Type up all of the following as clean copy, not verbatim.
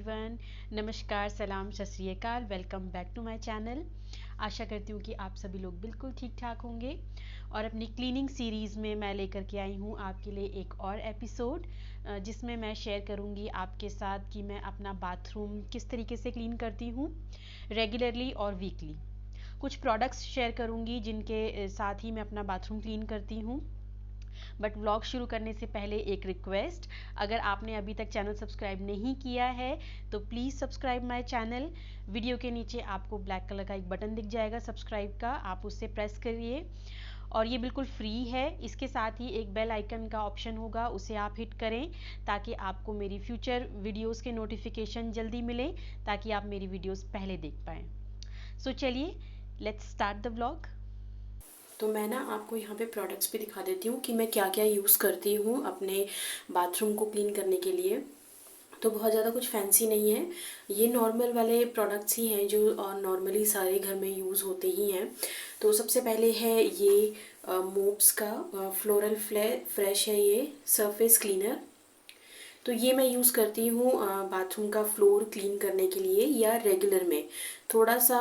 Everyone. नमस्कार, सलाम, सत श्री अकाल। Welcome back to my channel. आशा करती हूँ कि आप सभी लोग बिल्कुल ठीक ठाक होंगे। और अपनी क्लीनिंग सीरीज़ में मैं लेकर के आई हूँ आपके लिए एक और एपिसोड, जिसमें मैं शेयर करूँगी आपके साथ कि मैं अपना बाथरूम किस तरीके से क्लीन करती हूँ रेगुलरली और वीकली। कुछ प्रोडक्ट्स शेयर करूँगी जिनके साथ ही मैं अपना बाथरूम क्लीन करती हूँ। बट व्लॉग शुरू करने से पहले एक रिक्वेस्ट, अगर आपने अभी तक चैनल सब्सक्राइब नहीं किया है तो please subscribe my channel. Video के नीचे आपको ब्लैक कलर का एक बटन दिख जाएगा सब्सक्राइब का, आप उससे प्रेस करिए और ये बिल्कुल फ्री है। इसके साथ ही एक बेल आइकन का ऑप्शन होगा, उसे आप हिट करें ताकि आपको मेरी फ्यूचर वीडियोस के नोटिफिकेशन जल्दी मिले, ताकि आप मेरी वीडियोस पहले देख पाएँ। सो चलिए, लेट्स स्टार्ट द व्लॉग। तो मैं ना आपको यहाँ पे प्रोडक्ट्स भी दिखा देती हूँ कि मैं क्या क्या यूज़ करती हूँ अपने बाथरूम को क्लीन करने के लिए। तो बहुत ज़्यादा कुछ फैंसी नहीं है, ये नॉर्मल वाले प्रोडक्ट्स ही हैं जो नॉर्मली सारे घर में यूज़ होते ही हैं। तो सबसे पहले है ये मोप्स का फ्लोरल फ्रेश है ये सरफेस क्लीनर। तो ये मैं यूज़ करती हूँ बाथरूम का फ्लोर क्लीन करने के लिए, या रेगुलर में थोड़ा सा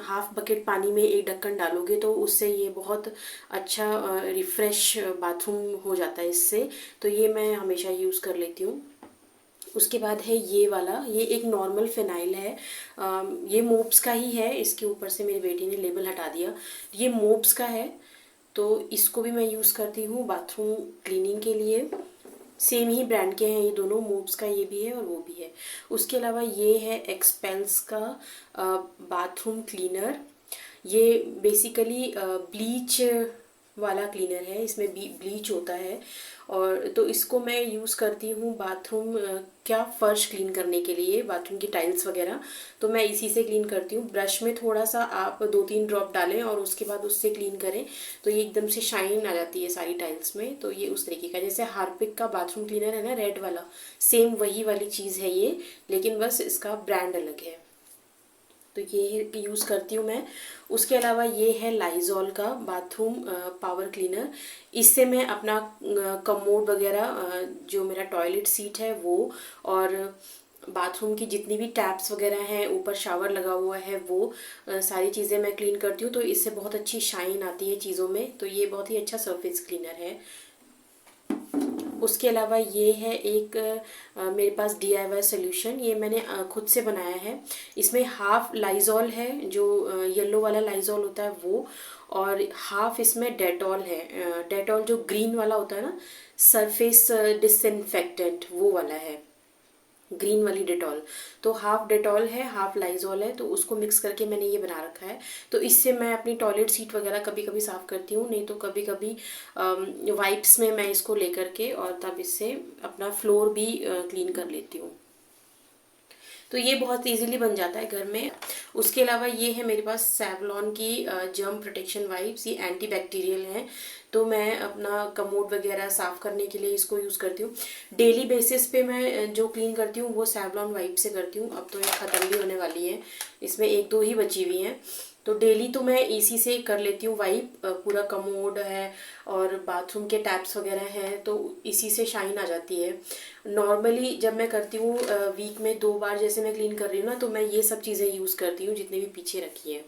हाफ बकेट पानी में एक ढक्कन डालोगे तो उससे ये बहुत अच्छा रिफ़्रेश बाथरूम हो जाता है इससे। तो ये मैं हमेशा यूज़ कर लेती हूँ। उसके बाद है ये वाला, ये एक नॉर्मल फिनाइल है, ये मोप्स का ही है। इसके ऊपर से मेरी बेटी ने लेबल हटा दिया, ये मोप्स का है। तो इसको भी मैं यूज़ करती हूँ बाथरूम क्लीनिंग के लिए। सेम ही ब्रांड के हैं ये दोनों, मोप्स का ये भी है और वो भी है। उसके अलावा ये है एक्सपेल्स का बाथरूम क्लीनर। ये बेसिकली ब्लीच वाला क्लीनर है, इसमें ब्लीच होता है। और तो इसको मैं यूज़ करती हूँ बाथरूम क्या फर्श क्लीन करने के लिए, बाथरूम की टाइल्स वगैरह। तो मैं इसी से क्लीन करती हूँ। ब्रश में थोड़ा सा आप 2-3 ड्रॉप डालें और उसके बाद उससे क्लीन करें तो ये एकदम से शाइन आ जाती है सारी टाइल्स में। तो ये उस तरीके का, जैसे हार्पिक का बाथरूम क्लीनर है ना रेड वाला, सेम वही वाली चीज़ है ये, लेकिन बस इसका ब्रांड अलग है। तो ये यूज़ करती हूँ मैं। उसके अलावा ये है लाइजॉल का बाथरूम पावर क्लीनर। इससे मैं अपना कमोड वगैरह, जो मेरा टॉयलेट सीट है वो, और बाथरूम की जितनी भी टैप्स वगैरह हैं, ऊपर शावर लगा हुआ है वो सारी चीज़ें मैं क्लीन करती हूँ। तो इससे बहुत अच्छी शाइन आती है चीज़ों में। तो ये बहुत ही अच्छा सरफेस क्लीनर है। उसके अलावा ये है एक मेरे पास DIY सोल्यूशन, ये मैंने खुद से बनाया है। इसमें हाफ लाइजॉल है, जो येलो वाला लाइजॉल होता है वो, और हाफ इसमें डेटॉल है। डेटॉल जो ग्रीन वाला होता है ना, सरफेस डिसइंफेक्टेंट, वो वाला है, ग्रीन वाली डेटॉल। तो हाफ डेटॉल है हाफ लाइजॉल है, तो उसको मिक्स करके मैंने ये बना रखा है। तो इससे मैं अपनी टॉयलेट सीट वगैरह कभी कभी साफ़ करती हूँ, नहीं तो कभी कभी वाइप्स में मैं इसको लेकर के और तब इससे अपना फ्लोर भी क्लीन कर लेती हूँ। तो ये बहुत इजीली बन जाता है घर में। उसके अलावा ये है मेरे पास सेवलॉन की जर्म प्रोटेक्शन वाइप्स, ये एंटी बैक्टीरियल हैं। तो मैं अपना कमोड वगैरह साफ़ करने के लिए इसको यूज़ करती हूँ। डेली बेसिस पे मैं जो क्लीन करती हूँ वो सेवलॉन वाइप से करती हूँ। अब तो ये ख़त्म भी होने वाली है, इसमें 1-2 ही बची हुई हैं। तो डेली तो मैं इसी से कर लेती हूँ वाइप। पूरा कमोड है और बाथरूम के टैप्स वगैरह हैं, तो इसी से शाइन आ जाती है। नॉर्मली जब मैं करती हूँ वीक में 2 बार जैसे मैं क्लीन कर रही हूँ ना, तो मैं ये सब चीज़ें यूज़ करती हूँ जितने भी पीछे रखी हैं।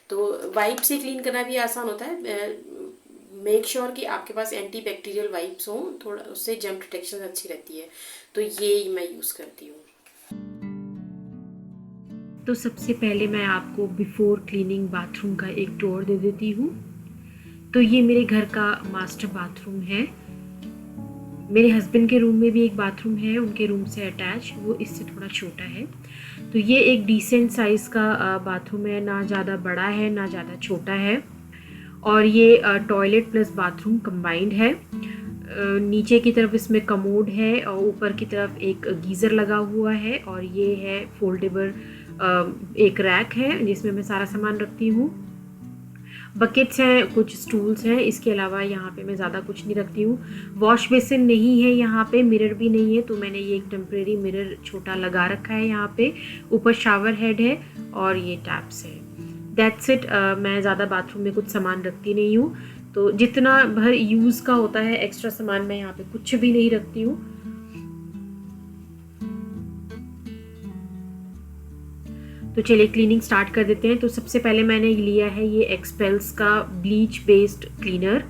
तो वाइप से क्लीन करना भी आसान होता है। मेक श्योर कि आपके पास एंटी बैक्टीरियल वाइप्स हों, थोड़ा उससे जर्म प्रोटेक्शन अच्छी रहती है। तो ये मैं यूज़ करती हूँ। तो सबसे पहले मैं आपको बिफोर क्लीनिंग बाथरूम का एक टूर दे देती हूँ। तो ये मेरे घर का मास्टर बाथरूम है। मेरे हस्बैंड के रूम में भी एक बाथरूम है, उनके रूम से अटैच, वो इससे थोड़ा छोटा है। तो ये एक डिसेंट साइज़ का बाथरूम है, ना ज़्यादा बड़ा है ना ज़्यादा छोटा है। और ये टॉयलेट प्लस बाथरूम कंबाइंड है। नीचे की तरफ इसमें कमोड है और ऊपर की तरफ एक गीज़र लगा हुआ है, और ये है फोल्डेबल एक रैक है जिसमें मैं सारा सामान रखती हूँ। बकेट्स हैं, कुछ स्टूल्स हैं, इसके अलावा यहाँ पे मैं ज़्यादा कुछ नहीं रखती हूँ। वॉश बेसिन नहीं है यहाँ पे, मिरर भी नहीं है, तो मैंने ये एक टेम्प्रेरी मिरर छोटा लगा रखा है यहाँ पे। ऊपर शावर हेड है और ये टैप्स है। That's it. मैं ज़्यादा बाथरूम में कुछ सामान रखती नहीं हूँ। तो जितना भर यूज़ का होता है एक्स्ट्रा सामान मैं यहाँ पे कुछ भी नहीं रखती हूँ। तो चलिए क्लीनिंग स्टार्ट कर देते हैं। तो सबसे पहले मैंने लिया है ये एक्सपेल्स का ब्लीच बेस्ड क्लीनर।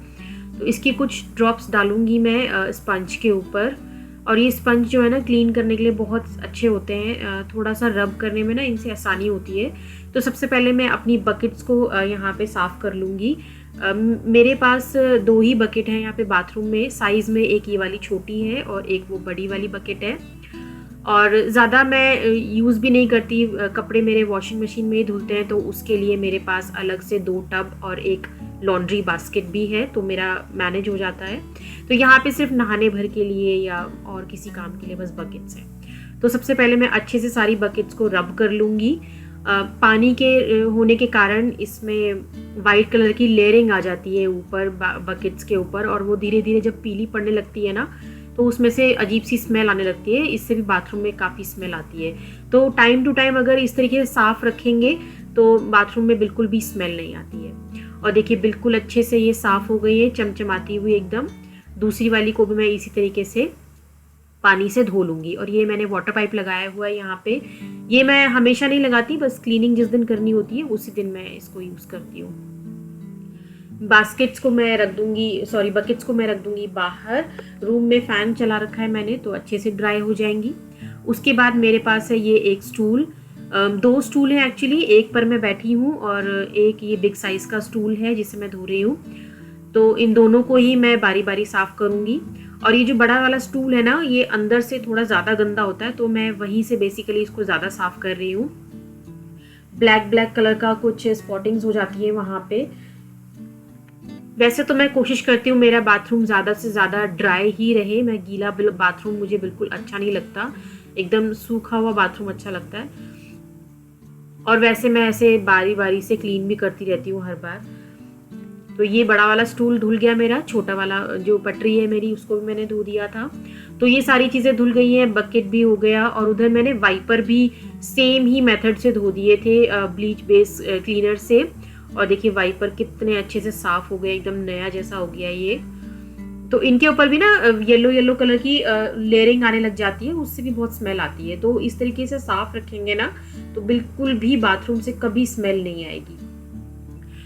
तो इसके कुछ ड्रॉप्स डालूंगी मैं स्पंज के ऊपर। और ये स्पंज जो है ना क्लीन करने के लिए बहुत अच्छे होते हैं, थोड़ा सा रब करने में ना इनसे आसानी होती है। तो सबसे पहले मैं अपनी बकेट्स को यहाँ पे साफ़ कर लूँगी। मेरे पास 2 ही बकेट हैं यहाँ पे बाथरूम में, साइज़ में एक ये वाली छोटी है और एक वो बड़ी वाली बकेट है। और ज़्यादा मैं यूज़ भी नहीं करती, कपड़े मेरे वॉशिंग मशीन में ही धुलते हैं, तो उसके लिए मेरे पास अलग से 2 टब और एक लॉन्ड्री बास्केट भी है, तो मेरा मैनेज हो जाता है। तो यहाँ पे सिर्फ नहाने भर के लिए या और किसी काम के लिए बस बकेट्स हैं। तो सबसे पहले मैं अच्छे से सारी बकेट्स को रब कर लूँगी। पानी के होने के कारण इसमें वाइट कलर की लेयरिंग आ जाती है ऊपर बकेट्स के ऊपर, और वो धीरे धीरे जब पीली पड़ने लगती है ना तो उसमें से अजीब सी स्मेल आने लगती है। इससे भी बाथरूम में काफ़ी स्मेल आती है। तो टाइम टू टाइम अगर इस तरीके से साफ़ रखेंगे तो बाथरूम में बिल्कुल भी स्मेल नहीं आती है। और देखिए बिल्कुल अच्छे से ये साफ़ हो गई है, चमचमाती हुई एकदम। दूसरी वाली को भी मैं इसी तरीके से पानी से धो लूँगी। और ये मैंने वाटर पाइप लगाया हुआ है यहाँ पे। ये मैं हमेशा नहीं लगाती, बस क्लीनिंग जिस दिन करनी होती है उसी दिन मैं इसको यूज़ करती हूँ। बकेट्स को मैं रख दूँगी बाहर। रूम में फ़ैन चला रखा है मैंने, तो अच्छे से ड्राई हो जाएंगी। उसके बाद मेरे पास है ये एक स्टूल, 2 स्टूल हैं एक्चुअली, एक पर मैं बैठी हूँ और एक ये बिग साइज़ का स्टूल है जिसे मैं धो रही हूँ। तो इन दोनों को ही मैं बारी बारी साफ़ करूँगी। और ये जो बड़ा वाला स्टूल है ना, ये अंदर से थोड़ा ज़्यादा गंदा होता है, तो मैं वहीं से बेसिकली इसको ज़्यादा साफ़ कर रही हूँ। ब्लैक कलर का कुछ स्पॉटिंग्स हो जाती है वहाँ पे। वैसे तो मैं कोशिश करती हूँ मेरा बाथरूम ज़्यादा से ज़्यादा ड्राई ही रहे। मैं गीला बाथरूम मुझे बिल्कुल अच्छा नहीं लगता, एकदम सूखा हुआ बाथरूम अच्छा लगता है। और वैसे मैं ऐसे बारी बारी से क्लीन भी करती रहती हूँ हर बार। तो ये बड़ा वाला स्टूल धुल गया मेरा, छोटा वाला जो पटरी है मेरी उसको भी मैंने धो दिया था। तो ये सारी चीज़ें धुल गई हैं, बकेट भी हो गया। और उधर मैंने वाइपर भी सेम ही मेथड से धो दिए थे ब्लीच बेस क्लीनर से। और देखिए वाइपर कितने अच्छे से साफ़ हो गए, एकदम नया जैसा हो गया ये। तो इनके ऊपर भी ना येलो कलर की लेयरिंग आने लग जाती है, उससे भी बहुत स्मेल आती है। तो इस तरीके से साफ़ रखेंगे ना तो बिल्कुल भी बाथरूम से कभी स्मेल नहीं आएगी।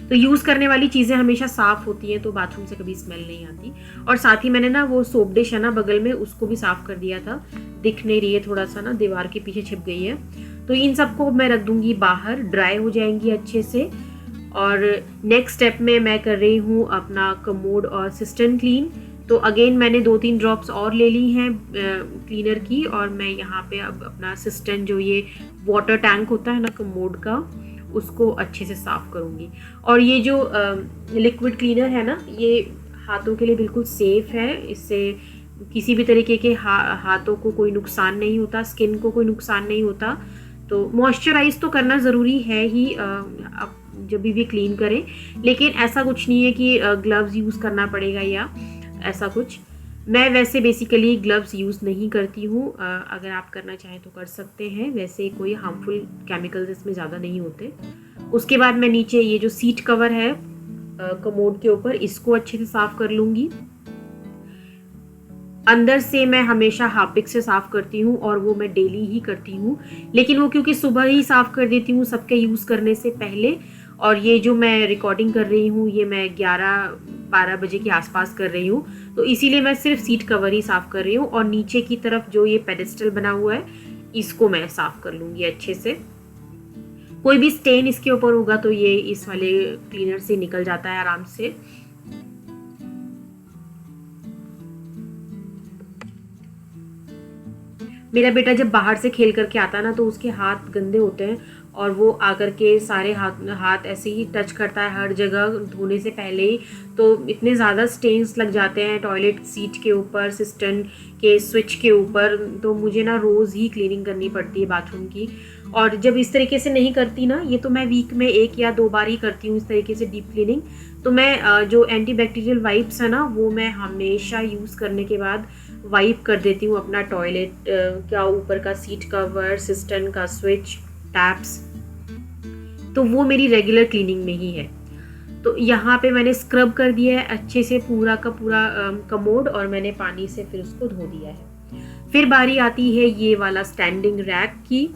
तो यूज़ करने वाली चीज़ें हमेशा साफ़ होती हैं, तो बाथरूम से कभी स्मेल नहीं आती। और साथ ही मैंने ना वो सोप डिश है ना बगल में, उसको भी साफ़ कर दिया था। दिख नहीं रही है, थोड़ा सा ना दीवार के पीछे छिप गई है। तो इन सबको मैं रख दूँगी बाहर, ड्राई हो जाएंगी अच्छे से। और नेक्स्ट स्टेप में मैं कर रही हूँ अपना कमोड और सिस्टर्न क्लीन। तो अगेन मैंने 2-3 ड्रॉप्स और ले ली हैं क्लीनर की, और मैं यहाँ पे अब अपना सिस्टर्न जो ये वाटर टैंक होता है ना कमोड का, उसको अच्छे से साफ़ करूँगी। और ये जो लिक्विड क्लीनर है ना, ये हाथों के लिए बिल्कुल सेफ़ है। इससे किसी भी तरीके के हाथों को कोई नुकसान नहीं होता, स्किन को कोई नुकसान नहीं होता। तो मॉइस्चराइज तो करना ज़रूरी है ही आप जब भी क्लीन करें, लेकिन ऐसा कुछ नहीं है कि ग्लव्स यूज़ करना पड़ेगा या ऐसा कुछ। मैं वैसे बेसिकली ग्लव्स यूज़ नहीं करती हूँ, अगर आप करना चाहें तो कर सकते हैं। वैसे कोई हार्मफुल केमिकल्स इसमें ज़्यादा नहीं होते। उसके बाद मैं नीचे ये जो सीट कवर है कमोड के ऊपर, इसको अच्छे से साफ़ कर लूँगी। अंदर से मैं हमेशा हार्पिक से साफ़ करती हूँ, और वो मैं डेली ही करती हूँ। लेकिन वो क्योंकि सुबह ही साफ़ कर देती हूँ सबके यूज़ करने से पहले, और ये जो मैं रिकॉर्डिंग कर रही हूँ ये मैं 11-12 बजे के आसपास कर रही हूँ, तो इसीलिए मैं सिर्फ सीट कवर ही साफ़ कर रही हूँ। और नीचे की तरफ जो ये पेडेस्टल बना हुआ है, इसको मैं साफ़ कर लूँगी अच्छे से। कोई भी स्टेन इसके ऊपर होगा तो ये इस वाले क्लीनर से निकल जाता है आराम से। मेरा बेटा जब बाहर से खेल करके आता है ना, तो उसके हाथ गंदे होते हैं, और वो आकर के सारे हाथ ऐसे ही टच करता है हर जगह धोने से पहले ही। तो इतने ज़्यादा स्टेन्स लग जाते हैं टॉयलेट सीट के ऊपर, सिस्टर्न के स्विच के ऊपर। तो मुझे ना रोज़ ही क्लीनिंग करनी पड़ती है बाथरूम की। और जब इस तरीके से नहीं करती ना, ये तो मैं वीक में 1 या 2 बार ही करती हूँ इस तरीके से डीप क्लीनिंग। तो मैं जो एंटीबैक्टीरियल वाइप्स है ना, वो मैं हमेशा यूज़ करने के बाद वाइप कर देती हूँ अपना टॉयलेट का ऊपर का सीट कवर, सिस्टर्न का स्विच, टैप्स। तो वो मेरी रेगुलर क्लीनिंग में ही है। तो यहाँ पे मैंने स्क्रब कर दिया है अच्छे से पूरा का पूरा कमोड, और मैंने पानी से फिर उसको धो दिया है। फिर बारी आती है ये वाला स्टैंडिंग रैक की।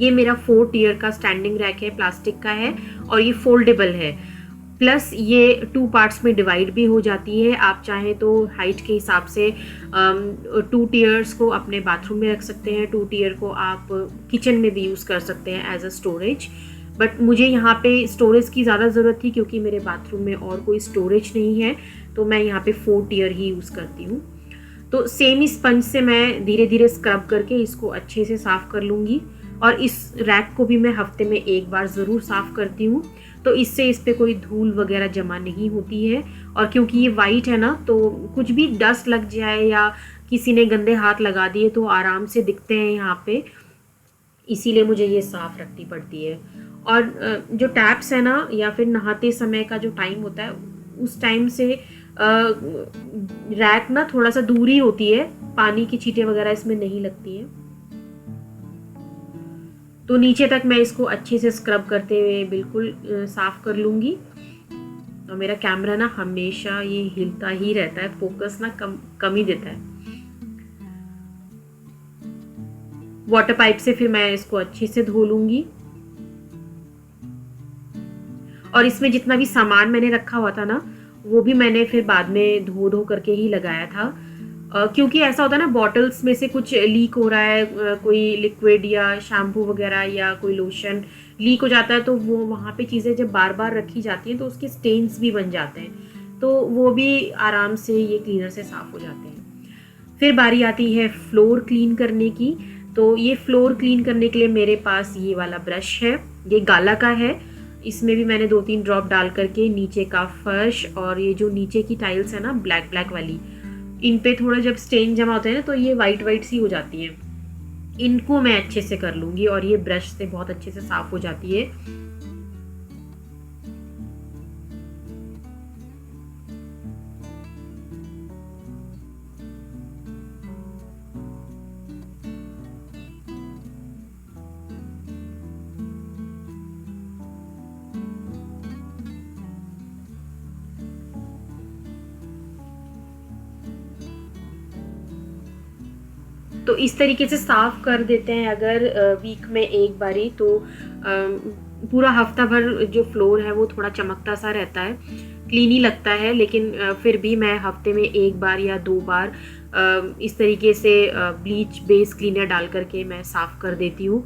ये मेरा 4 टियर का स्टैंडिंग रैक है, प्लास्टिक का है और ये फोल्डेबल है। प्लस ये 2 पार्ट्स में डिवाइड भी हो जाती है। आप चाहें तो हाइट के हिसाब से 2 टियर्स को अपने बाथरूम में रख सकते हैं, 2 टियर को आप किचन में भी यूज़ कर सकते हैं एज अ स्टोरेज। बट मुझे यहाँ पे स्टोरेज की ज़्यादा ज़रूरत थी क्योंकि मेरे बाथरूम में और कोई स्टोरेज नहीं है, तो मैं यहाँ पे 4 टियर ही यूज़ करती हूँ। तो सेम स्पंज से मैं धीरे धीरे स्क्रब करके इसको अच्छे से साफ़ कर लूँगी और इस रैक को भी मैं हफ्ते में एक बार ज़रूर साफ़ करती हूँ, तो इससे इस पर कोई धूल वगैरह जमा नहीं होती है। और क्योंकि ये वाइट है ना, तो कुछ भी डस्ट लग जाए या किसी ने गंदे हाथ लगा दिए तो आराम से दिखते हैं यहाँ पे, इसीलिए मुझे ये साफ़ रखनी पड़ती है। और जो टैप्स है ना, या फिर नहाते समय का जो टाइम होता है, उस टाइम से रैक ना थोड़ा सा दूरी होती है, पानी की छींटें वगैरह इसमें नहीं लगती हैं। तो नीचे तक मैं इसको अच्छे से स्क्रब करते हुए बिल्कुल साफ कर लूँगी। और मेरा कैमरा ना हमेशा ये हिलता ही रहता है, फोकस ना कम ही देता है। वाटर पाइप से फिर मैं इसको अच्छे से धो लूँगी। और इसमें जितना भी सामान मैंने रखा हुआ था ना, वो भी मैंने फिर बाद में धो करके ही लगाया था। क्योंकि ऐसा होता है ना, बॉटल्स में से कुछ लीक हो रहा है, कोई लिक्विड या शैम्पू वगैरह या कोई लोशन लीक हो जाता है, तो वो वहाँ पे चीज़ें जब बार बार रखी जाती हैं तो उसके स्टेन्स भी बन जाते हैं, तो वो भी आराम से ये क्लीनर से साफ़ हो जाते हैं। फिर बारी आती है फ्लोर क्लीन करने की। तो ये फ्लोर क्लीन करने के लिए मेरे पास ये वाला ब्रश है, ये गाला का है। इसमें भी मैंने 2-3 ड्रॉप डाल करके नीचे का फर्श और ये जो नीचे की टाइल्स है ना ब्लैक वाली, इन पे थोड़ा जब स्टेन जमा होते हैं ना, तो ये वाइट सी हो जाती है, इनको मैं अच्छे से कर लूँगी और ये ब्रश से बहुत अच्छे से साफ़ हो जाती है। तो इस तरीके से साफ़ कर देते हैं अगर वीक में एक बारी, तो पूरा हफ्ता भर जो फ्लोर है वो थोड़ा चमकता सा रहता है, क्लीन ही लगता है। लेकिन फिर भी मैं हफ्ते में एक बार या 2 बार इस तरीके से ब्लीच बेस क्लीनर डाल करके मैं साफ़ कर देती हूँ।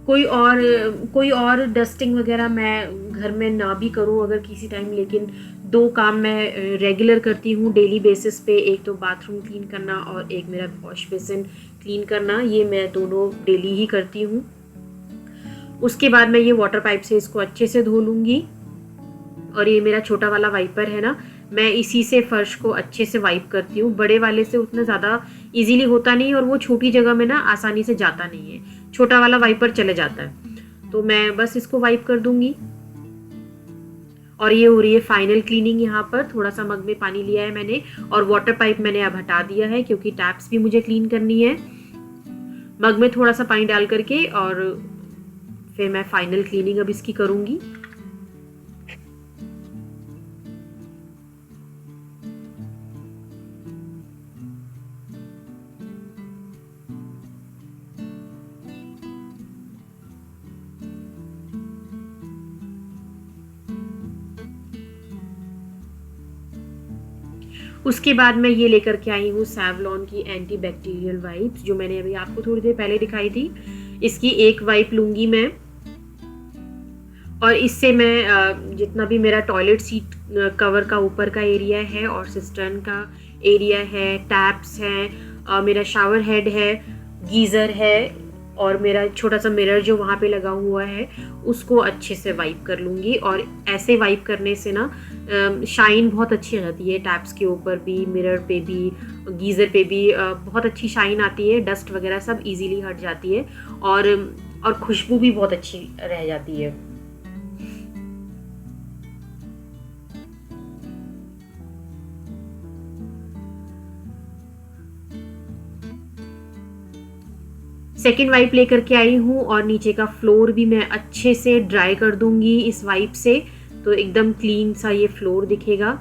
कोई और डस्टिंग वगैरह मैं घर में ना भी करूँ अगर किसी टाइम, लेकिन 2 काम मैं रेगुलर करती हूँ डेली बेसिस पे। एक तो बाथरूम क्लीन करना और एक मेरा वॉश बेसिन क्लीन करना, ये मैं दोनों डेली ही करती हूँ। उसके बाद मैं ये वाटर पाइप से इसको अच्छे से धो लूँगी। और ये मेरा छोटा वाला वाइपर है ना, मैं इसी से फर्श को अच्छे से वाइप करती हूँ। बड़े वाले से उतना ज़्यादा इजीली होता नहीं और वो छोटी जगह में ना आसानी से जाता नहीं है, छोटा वाला वाइपर चले जाता है। तो मैं बस इसको वाइप कर दूंगी। और ये हो रही है फाइनल क्लीनिंग। यहाँ पर थोड़ा सा मग में पानी लिया है मैंने और वाटर पाइप मैंने अब हटा दिया है क्योंकि टैप्स भी मुझे क्लीन करनी है। मग में थोड़ा सा पानी डाल करके और फिर मैं फाइनल क्लीनिंग अब इसकी करूँगी। उसके बाद मैं ये लेकर के आई हूँ सैवलॉन की एंटी बैक्टीरियल वाइप्स, जो मैंने अभी आपको थोड़ी देर पहले दिखाई थी। इसकी एक वाइप लूँगी मैं और इससे मैं जितना भी मेरा टॉयलेट सीट कवर का ऊपर का एरिया है और सिस्टर्न का एरिया है, टैप्स हैं, मेरा शावर हेड है, गीज़र है और मेरा छोटा सा मिरर जो वहाँ पे लगा हुआ है, उसको अच्छे से वाइप कर लूँगी। और ऐसे वाइप करने से ना शाइन बहुत अच्छी आ जाती है, टैप्स के ऊपर भी, मिरर पे भी, गीज़र पे भी बहुत अच्छी शाइन आती है, डस्ट वगैरह सब इजीली हट जाती है और खुशबू भी बहुत अच्छी रह जाती है। सेकेंड वाइप लेकर के आई हूँ और नीचे का फ्लोर भी मैं अच्छे से ड्राई कर दूंगी इस वाइप से, तो एकदम क्लीन सा ये फ्लोर दिखेगा।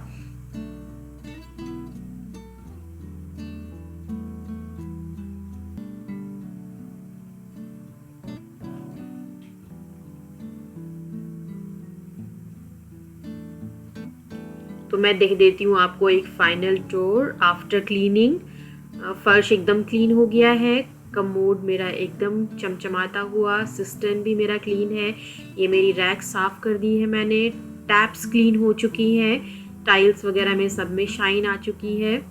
तो मैं देख देती हूँ आपको एक फाइनल टूर आफ्टर क्लीनिंग। फर्श एकदम क्लीन हो गया है, कमोड मेरा एकदम चमचमाता हुआ, सिस्टम भी मेरा क्लीन है, ये मेरी रैक साफ़ कर दी है मैंने, टैप्स क्लीन हो चुकी हैं, टाइल्स वगैरह में सब में शाइन आ चुकी है।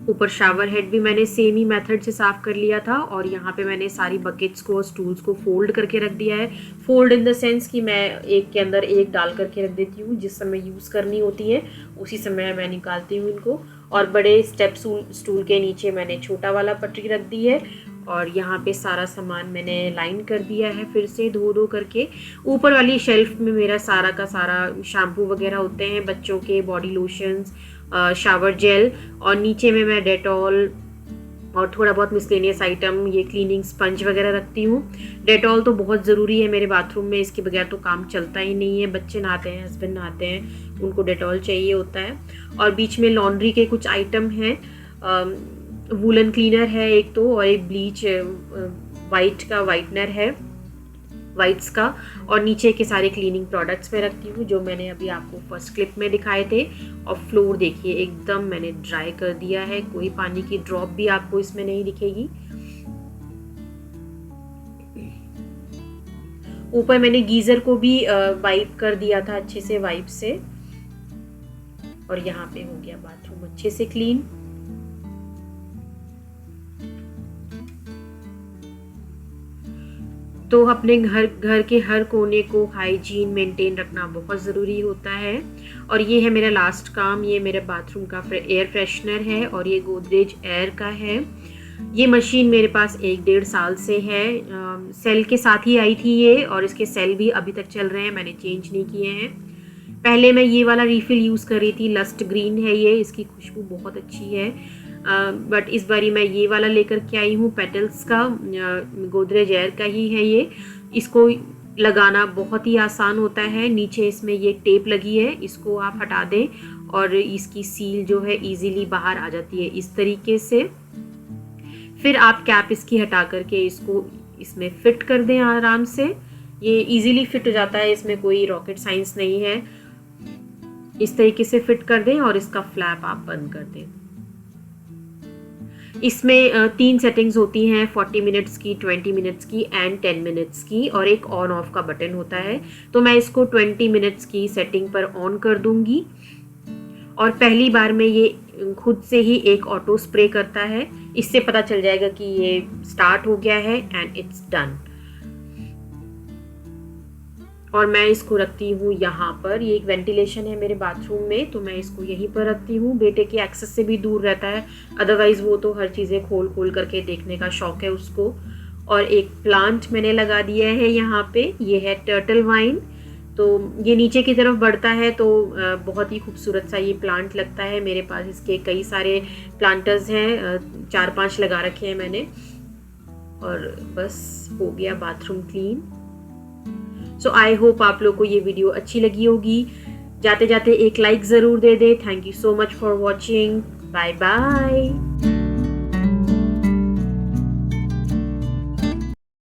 ऊपर शावर हेड भी मैंने सेम ही मेथड से साफ़ कर लिया था और यहाँ पे मैंने सारी बकेट्स को और स्टूल्स को फोल्ड करके रख दिया है। फोल्ड इन द सेंस कि मैं एक के अंदर एक डाल करके रख देती हूँ, जिस समय यूज़ करनी होती है उसी समय मैं निकालती हूँ इनको। और बड़े स्टेप स्टूल के नीचे मैंने छोटा वाला पटरी रख दी है और यहाँ पे सारा सामान मैंने लाइन कर दिया है फिर से धो करके। ऊपर वाली शेल्फ में मेरा सारा का सारा शैम्पू वगैरह होते हैं, बच्चों के बॉडी लोशंस, शावर जेल, और नीचे में मैं डेटॉल और थोड़ा बहुत मिसलेनियस आइटम, ये क्लीनिंग स्पंज वगैरह रखती हूँ। डेटॉल तो बहुत ज़रूरी है मेरे बाथरूम में, इसके बगैर तो काम चलता ही नहीं है। बच्चे नहाते हैं, हस्बैंड नहाते हैं, उनको डेटॉल चाहिए होता है। और बीच में लॉन्ड्री के कुछ आइटम हैं, वूलन क्लीनर है एक तो, और एक ब्लीच वाइट का वाइटनर है, वाइट्स का, और नीचे के सारे क्लीनिंग प्रोडक्ट्स में रखती हूँ जो मैंने अभी आपको फर्स्ट क्लिप में दिखाए थे। और फ्लोर देखिए एकदम मैंने ड्राई कर दिया है, कोई पानी की ड्रॉप भी आपको इसमें नहीं दिखेगी। ऊपर मैंने गीजर को भी वाइप कर दिया था अच्छे से वाइप से, और यहाँ पे हो गया बाथरूम अच्छे से क्लीन। तो अपने घर के हर कोने को हाइजीन मेंटेन रखना बहुत ज़रूरी होता है। और ये है मेरा लास्ट काम, ये मेरे बाथरूम का एयर फ्रेशनर है और ये गोदरेज एयर का है। ये मशीन मेरे पास 1-1.5 साल से है, सेल के साथ ही आई थी ये, और इसके सेल भी अभी तक चल रहे हैं, मैंने चेंज नहीं किए हैं। पहले मैं ये वाला रीफिल यूज़ कर रही थी, लस्ट ग्रीन है ये, इसकी खुशबू बहुत अच्छी है। बट इस बारी मैं ये वाला लेकर के आई हूँ, पेटल्स का, गोदरेज एयर का ही है ये। इसको लगाना बहुत ही आसान होता है, नीचे इसमें ये टेप लगी है, इसको आप हटा दें और इसकी सील जो है इजीली बाहर आ जाती है इस तरीके से। फिर आप कैप इसकी हटा करके इसको इसमें फिट कर दें आराम से, ये इजीली फिट हो जाता है, इसमें कोई रॉकेट साइंस नहीं है। इस तरीके से फिट कर दें और इसका फ्लैप आप बंद कर दें। इसमें 3 सेटिंग्स होती हैं, 40 मिनट्स की, 20 मिनट्स की एंड 10 मिनट्स की, और एक ऑन ऑफ का बटन होता है। तो मैं इसको 20 मिनट्स की सेटिंग पर ऑन कर दूंगी और पहली बार में ये खुद से ही एक ऑटो स्प्रे करता है, इससे पता चल जाएगा कि ये स्टार्ट हो गया है एंड इट्स डन। और मैं इसको रखती हूँ यहाँ पर, ये एक वेंटिलेशन है मेरे बाथरूम में, तो मैं इसको यहीं पर रखती हूँ। बेटे के एक्सेस से भी दूर रहता है, अदरवाइज़ वो तो हर चीज़ें खोल करके देखने का शौक़ है उसको। और एक प्लांट मैंने लगा दिया है यहाँ पे, ये है टर्टल वाइन, तो ये नीचे की तरफ बढ़ता है, तो बहुत ही खूबसूरत सा ये प्लांट लगता है। मेरे पास इसके कई सारे प्लांटर्स हैं, 4-5 लगा रखे हैं मैंने। और बस हो गया bathroom clean. So I hope आप लोग को ये वीडियो अच्छी लगी होगी। जाते जाते एक लाइक ज़रूर दे दे। Thank you so much for watching. Bye bye.